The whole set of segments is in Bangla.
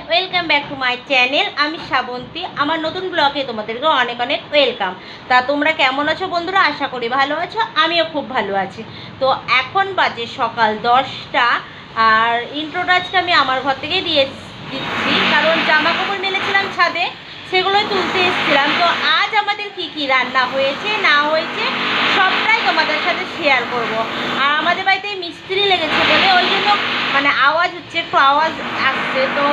Welcome back to my channel. আমি শ্রাবন্তী। আমার নতুন ব্লগে তোমাদেরকে অনেক অনেক ওয়েলকাম। তা তোমরা কেমন আছো বন্ধুরা? আশা করি ভালো আছো, আমিও খুব ভালো আছি। তো এখন বাজে সকাল 10টা। আর ইন্ট্রোটা আজকে আমি আমার ঘর থেকেই দিচ্ছি, কারণ জামা কাপড় মেলেছিলাম ছাদে, সেগুলোই তুলতে এসেছিলাম। তো আজ আমাদের কি কি রান্না হয়েছে না হয়েছে সবটাই তোমাদের সাথে শেয়ার করব। আর আমাদের বাড়িতে মিস্ত্রি লেগেছে বলে ওই জন্য আওয়াজ হচ্ছে, একটু আওয়াজ আসছে। তো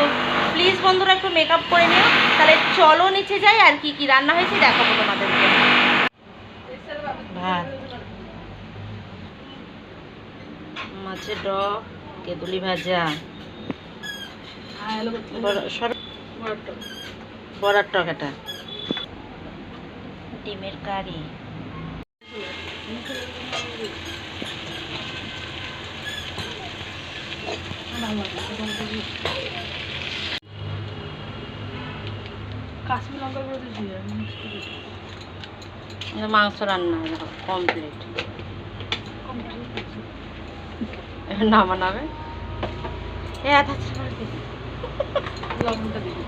প্লিজ বন্ধুরা একটু মেকআপ করে নিও। তাহলে চলো নিচে যাই, আর কি কি রান্না হয়েছে দেখাবো তোমাদেরকে। ভাত, মাছের ডগ, তেঁতুলি ভাজা, বড়ার টক, এটা ডিমের কারি, মাংস রান্না কমপ্লিট। নামানো হবে। লবণটা দিবি।